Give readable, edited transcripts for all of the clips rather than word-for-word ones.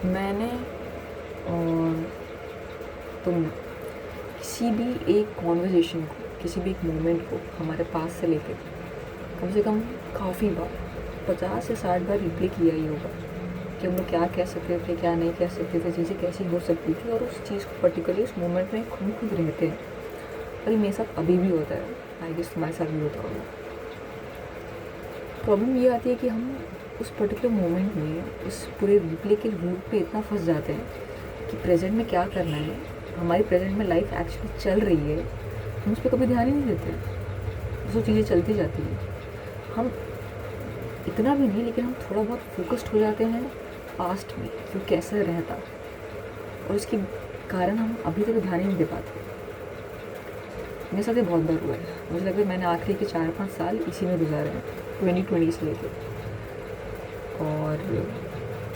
मैंने और तुमने किसी भी एक कॉन्वर्जेसन को, किसी भी एक मोमेंट को हमारे पास से लेकर कम से कम काफ़ी बार 50 से 60 बार रिप्ले किया ही होगा कि हम लोग क्या कह सकते थे, क्या नहीं कह सकते थे, चीज़ें कैसी हो सकती थी, और उस चीज़ को पर्टिकुलरली उस मोमेंट में हम खुद रहते हैं। और ये मेरे साथ अभी भी होता है, आई गेस तुम्हारे साथ भी होता होगा। प्रॉब्लम ये आती है कि हम उस पर्टिकुलर मोमेंट में उस पूरे रिप्ले के रूट पे इतना फंस जाते हैं कि प्रेजेंट में क्या करना है, हमारी प्रेजेंट में लाइफ एक्चुअली चल रही है, हम उस पर कभी ध्यान ही नहीं देते, वो चीज़ें चलती जाती हैं। हम इतना भी नहीं, लेकिन हम थोड़ा बहुत फोकस्ड हो जाते हैं पास्ट में कि वो कैसे रहता, और उसके कारण हम अभी तक ध्यान ही नहीं दे पाते। मेरे साथ ये बहुत बार हुआ है। मुझे लगता है मैंने आखिरी के 4-5 साल इसी में गुजारे हैं, 2020 से लेकर। और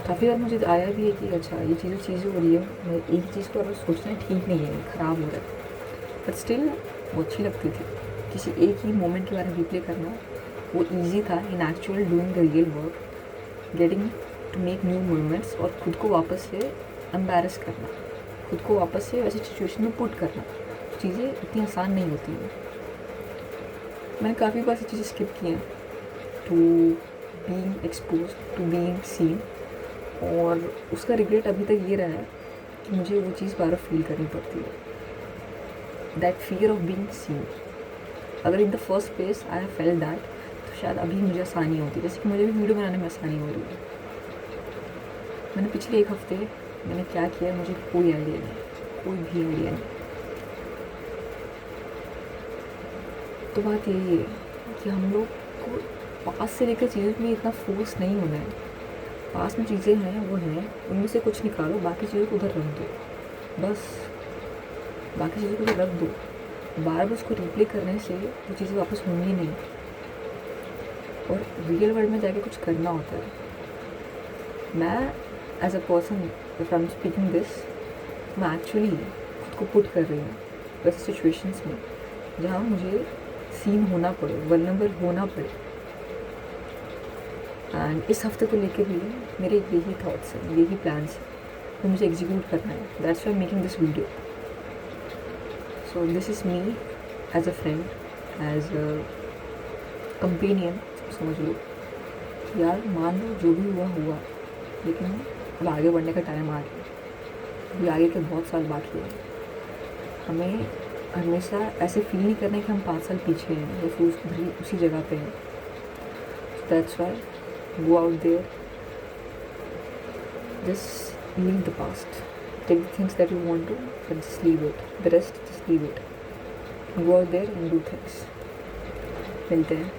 काफ़ी बार मुझे आया भी है कि अच्छा ये चीज़ें हो रही है, मैं एक चीज़ को अगर सोचना ठीक नहीं है, ख़राब हो रहा है, बट स्टिल वो अच्छी लगती थी। किसी एक ही मोमेंट के बारे में रिप्ले करना वो ईजी था in actual doing the real work, getting to make new moments, और खुद को वापस से एम्बैरस करना, खुद को वापस से वैसी सिचुएशन में पुट करना। चीज़ें इतनी आसान नहीं होती हैं। मैंने काफ़ी बार ऐसी चीज़ें स्किप की हैं to being expose, to being seen, और उसका रिग्रेट अभी तक ये रहा है कि मुझे वो चीज़ बार फील करनी पड़ती है, that fear of being seen. अगर in the first place I have felt that, तो शायद अभी मुझे आसानी होती, जैसे कि मुझे भी वीडियो बनाने में आसानी हो रही है। मैंने पिछले 1 हफ्ते मैंने क्या किया मुझे कोई आइडिया नहीं, कोई भी आइडिया नहीं। तो बात यही है कि हम लोग को पास से लेकर चीज़ों में इतना फोर्स नहीं होना है। पास में चीज़ें हैं वो हैं, उनमें से कुछ निकालो, बाकी चीज़ों को उधर रख दो, बस बाकी चीज़ों को उधर रख दो। बार बार उसको रिप्ले करने से वो चीज़ें वापस होंगी नहीं, और रियल वर्ल्ड में जाके कुछ करना होता है। मैं as a person, if I am speaking this, मैं एक्चुअली खुद को पुट कर रही हूँ वैसे सिचुएशंस में जहाँ मुझे सीन होना पड़े, वल्नरेबल होना पड़े। एंड इस हफ्ते को लेके भी मेरे यही थॉट्स हैं, यही प्लान्स हैं, तो मुझे एग्जीक्यूट करना है। That's why making this video. So this is me as a friend, as a companion. समझ लो यार, मान लो जो भी हुआ हुआ, लेकिन अब आगे बढ़ने का टाइम आ गया। अभी आगे के बहुत साल बाकी है। हमें हमेशा ऐसे फील नहीं करना कि हम 5 साल पीछे हैं या फिर उसी जगह पे हैं। That's why go out there, just leave the past, take the things that you want to, but just leave it, the rest just leave it, go out there and do things. मिलते हैं।